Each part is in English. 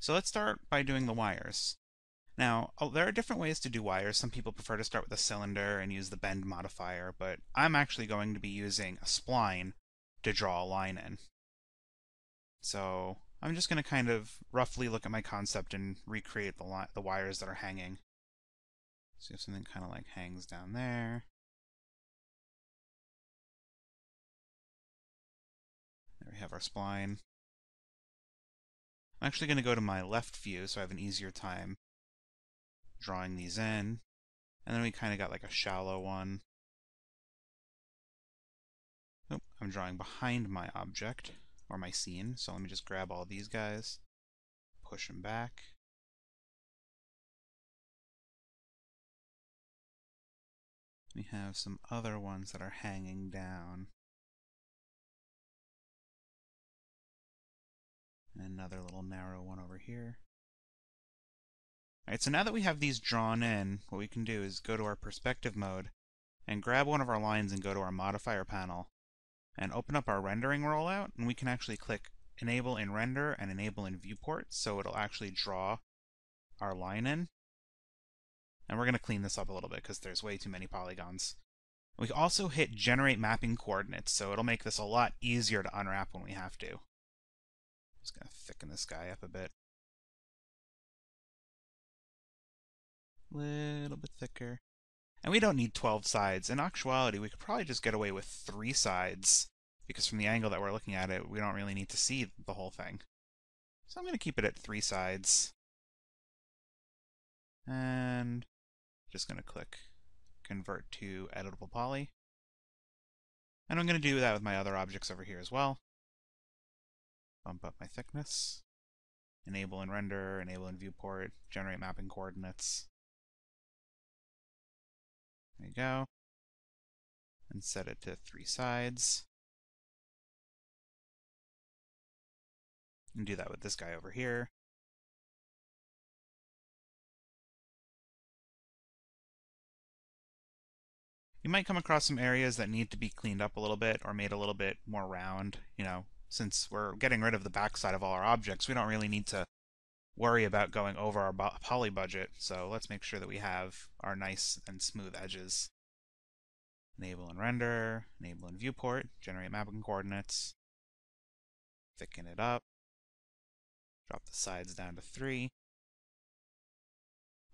So let's start by doing the wires. Now, there are different ways to do wires. Some people prefer to start with a cylinder and use the bend modifier, but I'm actually going to be using a spline to draw a line in. So I'm just going to kind of roughly look at my concept and recreate the wires that are hanging. So if something kind of like hangs down there. There we have our spline. I'm actually going to go to my left view so I have an easier time drawing these in. And then we kind of got like a shallow one. Oh, I'm drawing behind my object, or my scene, so let me just grab all these guys, push them back. We have some other ones that are hanging down. And another little narrow one over here. Alright, so now that we have these drawn in, what we can do is go to our perspective mode and grab one of our lines and go to our modifier panel and open up our rendering rollout, and we can actually click enable in render and enable in viewport, so it'll actually draw our line in. And we're going to clean this up a little bit because there's way too many polygons. We also hit generate mapping coordinates, so it'll make this a lot easier to unwrap when we have to. Just going to thicken this guy up a bit. Little bit thicker. And we don't need 12 sides. In actuality, we could probably just get away with 3 sides, because from the angle that we're looking at it, we don't really need to see the whole thing. So I'm going to keep it at 3 sides. And just going to click convert to editable poly. And I'm going to do that with my other objects over here as well. Bump up my thickness. Enable in render, enable in viewport, generate mapping coordinates. There you go. And set it to 3 sides. And do that with this guy over here. You might come across some areas that need to be cleaned up a little bit or made a little bit more round. You know, since we're getting rid of the backside of all our objects, we don't really need to worry about going over our poly budget. So let's make sure that we have our nice and smooth edges. Enable and render, enable and viewport, generate mapping coordinates, thicken it up, drop the sides down to 3.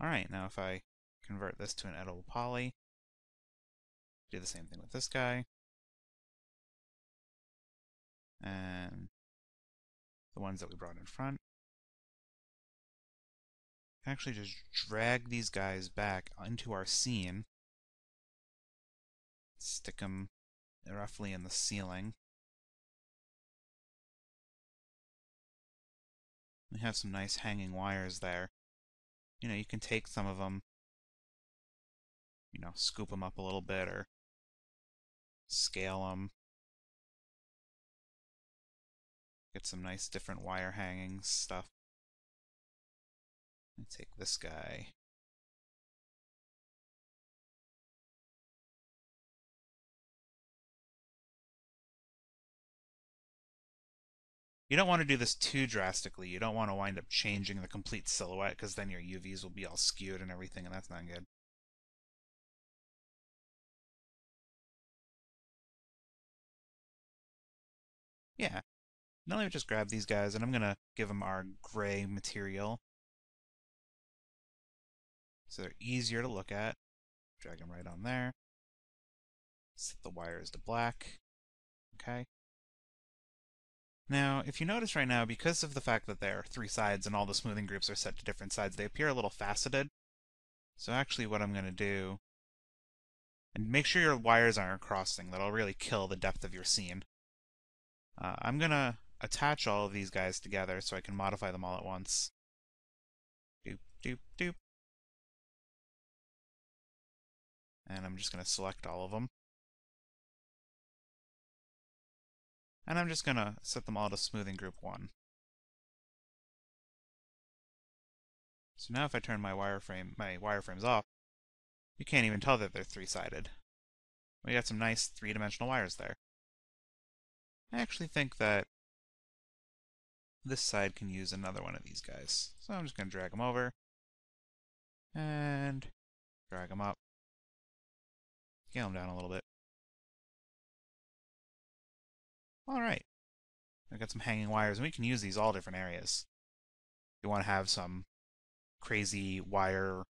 Alright, now if I convert this to an editable poly, do the same thing with this guy, and the ones that we brought in front. Actually just drag these guys back into our scene, stick them roughly in the ceiling. We have some nice hanging wires there. You know, you can take some of them, you know, scoop them up a little bit or scale them. Get some nice different wire hangings stuff. Let me take this guy. You don't want to do this too drastically. You don't want to wind up changing the complete silhouette, because then your UVs will be all skewed and everything, and that's not good. Yeah. Now let me just grab these guys, and I'm going to give them our gray material, so they're easier to look at. Drag them right on there. Set the wires to black. Okay. Now, if you notice right now, because of the fact that there are 3 sides and all the smoothing groups are set to different sides, they appear a little faceted. So actually what I'm going to do, and make sure your wires aren't crossing, that'll really kill the depth of your scene. I'm going to attach all of these guys together so I can modify them all at once. Doop, doop, doop. And I'm just going to select all of them. And I'm just going to set them all to smoothing group 1. So now if I turn my wireframes off, you can't even tell that they're 3-sided. We got some nice 3-dimensional wires there. I actually think that This side can use another one of these guys. So I'm just going to drag them over and drag them up. Scale them down a little bit. Alright. I've got some hanging wires, and we can use these all different areas. If you want to have some crazy wire,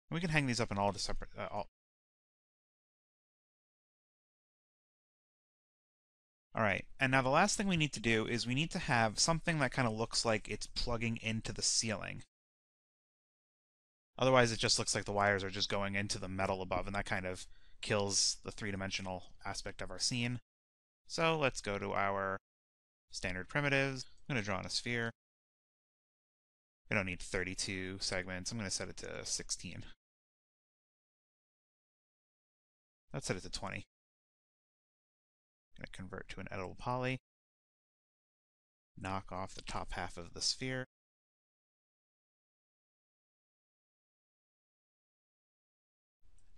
we can hang these up in all the separate... Alright, and now the last thing we need to do is we need to have something that kind of looks like it's plugging into the ceiling. Otherwise it just looks like the wires are just going into the metal above, and that kind of kills the three-dimensional aspect of our scene. So let's go to our standard primitives. I'm going to draw on a sphere. We don't need 32 segments. I'm going to set it to 16. Let's set it to 20. I'm going to convert to an editable poly. Knock off the top half of the sphere.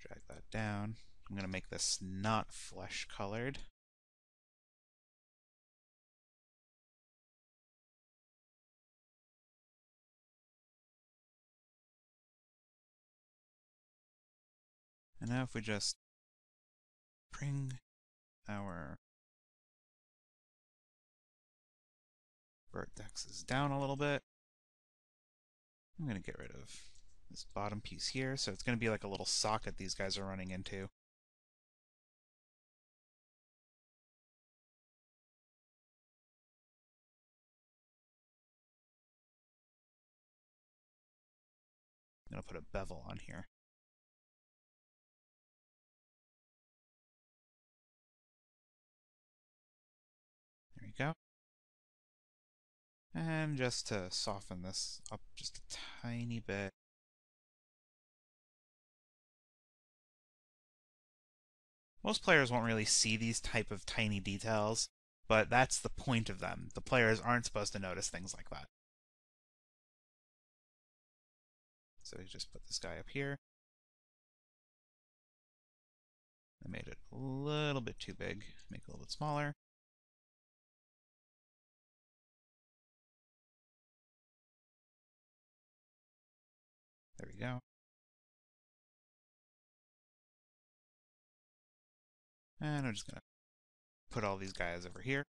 Drag that down. I'm going to make this not flesh colored. And now if we just bring our vertexes down a little bit, I'm going to get rid of this bottom piece here, so it's going to be like a little socket these guys are running into. I'm going to put a bevel on here. There we go. And just to soften this up just a tiny bit, most players won't really see these type of tiny details, but that's the point of them. The players aren't supposed to notice things like that. So you just put this guy up here. I made it a little bit too big. Make it a little bit smaller. There we go. And I'm just going to put all these guys over here.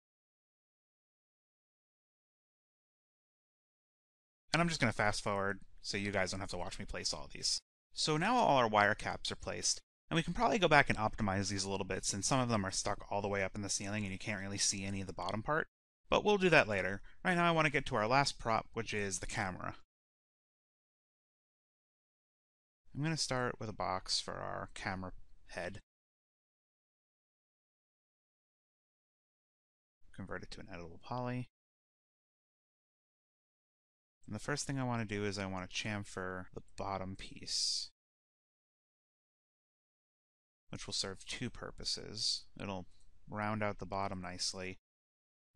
And I'm just going to fast forward so you guys don't have to watch me place all these. So now all our wire caps are placed, and we can probably go back and optimize these a little bit since some of them are stuck all the way up in the ceiling and you can't really see any of the bottom part. But we'll do that later. Right now I want to get to our last prop, which is the camera. I'm going to start with a box for our camera head. Convert it to an editable poly. And the first thing I want to do is I want to chamfer the bottom piece, which will serve two purposes. It'll round out the bottom nicely.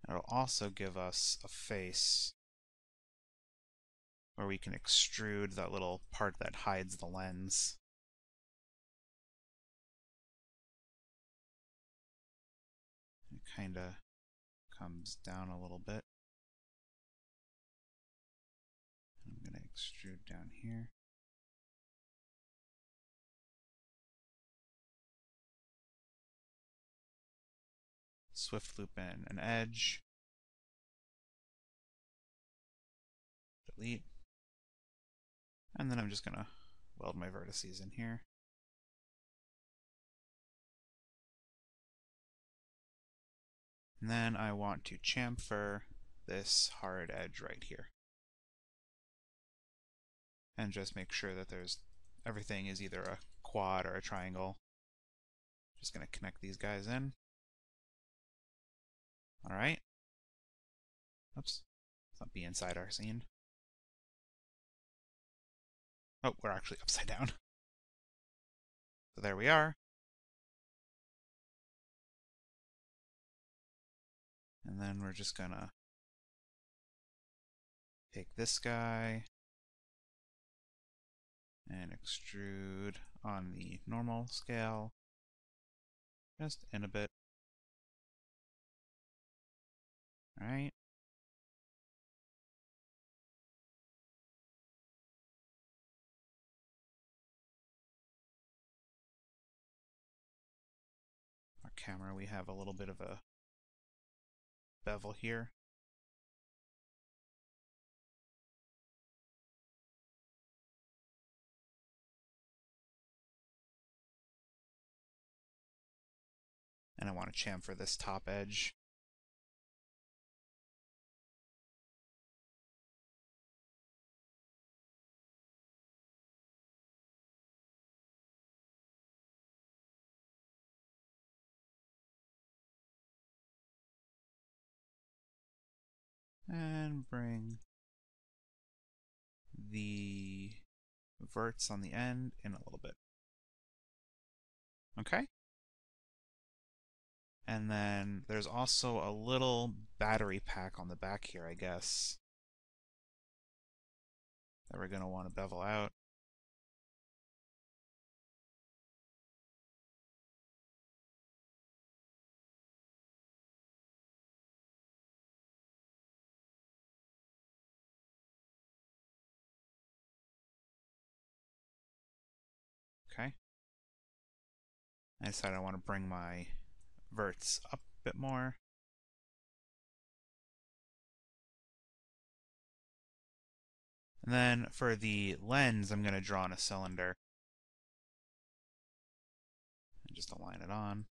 It'll also give us a face where we can extrude that little part that hides the lens. It kind of comes down a little bit. I'm going to extrude down here. Swift loop in an edge. Delete. And then I'm just going to weld my vertices in here. And then I want to chamfer this hard edge right here. And just make sure that everything is either a quad or a triangle. Just going to connect these guys in. Alright. Oops. Let's not be inside our scene. Oh, we're actually upside down. So there we are. And then we're just gonna take this guy and extrude on the normal scale, just in a bit. Alright. camera, we have a little bit of a bevel here. And I want to chamfer this top edge. And bring the verts on the end in a little bit. Okay? And then there's also a little battery pack on the back here, I guess, that we're going to want to bevel out. Okay. I decided I want to bring my verts up a bit more. And then for the lens, I'm going to draw on a cylinder. And just align it on.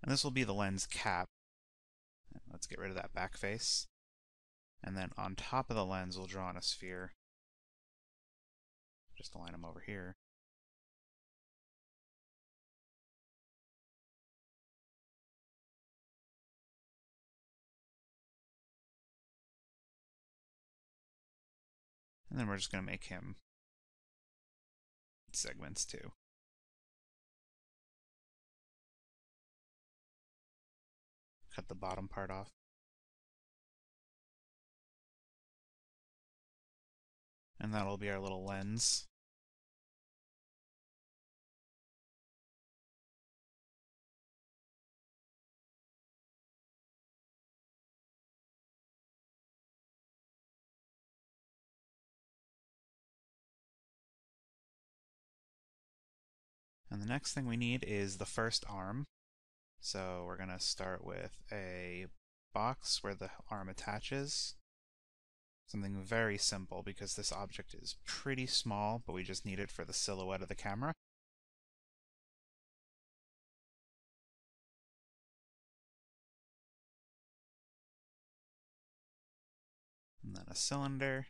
And this will be the lens cap. Let's get rid of that back face. And then on top of the lens, we'll draw on a sphere. Just align them over here. And then we're just going to make him segments too. Cut the bottom part off. And that'll be our little lens. And the next thing we need is the first arm. So we're going to start with a box where the arm attaches. Something very simple because this object is pretty small, but we just need it for the silhouette of the camera. And then a cylinder.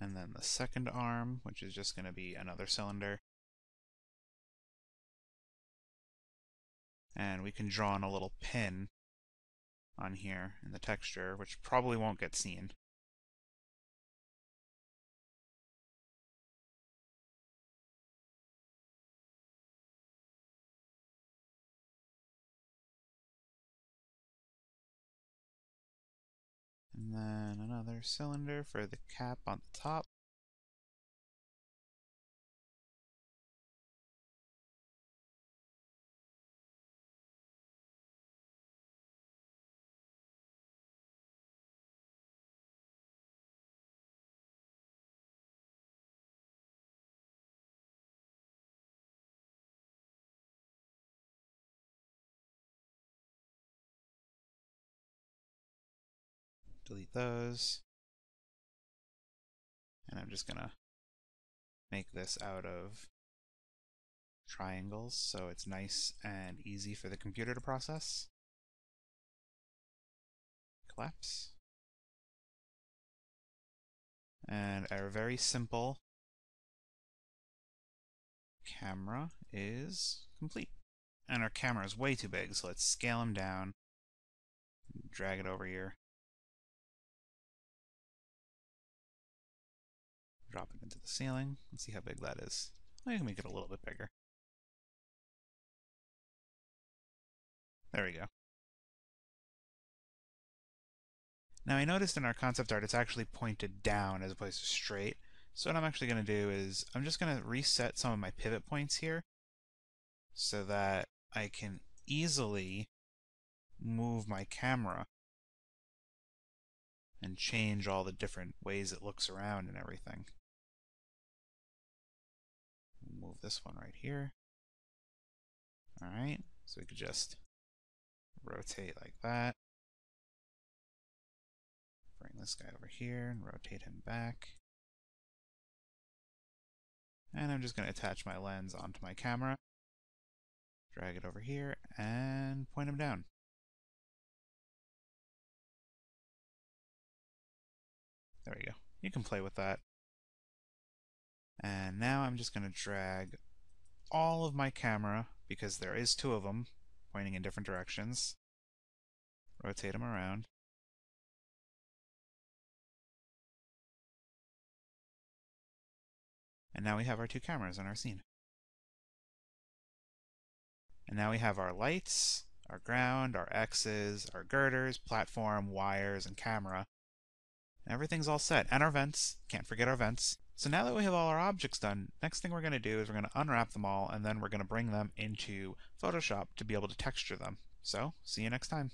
And then the second arm, which is just going to be another cylinder. And we can draw on a little pin on here in the texture, which probably won't get seen. And then another cylinder for the cap on the top. Delete those. And I'm just going to make this out of triangles so it's nice and easy for the computer to process. collapse. And our very simple camera is complete. And our camera is way too big, so let's scale him down. Drag it over here. Drop it into the ceiling. Let's see how big that is. I can make it a little bit bigger. There we go. Now I noticed in our concept art it's actually pointed down as opposed to straight. So what I'm actually going to do is I'm just going to reset some of my pivot points here so that I can easily move my camera and change all the different ways it looks around and everything. Move this one right here. Alright, so we could just rotate like that. Bring this guy over here and rotate him back. And I'm just going to attach my lens onto my camera, drag it over here, and point him down. There we go. You can play with that. And now I'm just going to drag all of my camera, because there is two of them, pointing in different directions. Rotate them around. And now we have our two cameras in our scene. And now we have our lights, our ground, our X's, our girders, platform, wires, and camera. And everything's all set. And our vents. Can't forget our vents. So now that we have all our objects done, next thing we're going to do is we're going to unwrap them all, and then we're going to bring them into Photoshop to be able to texture them. So, see you next time.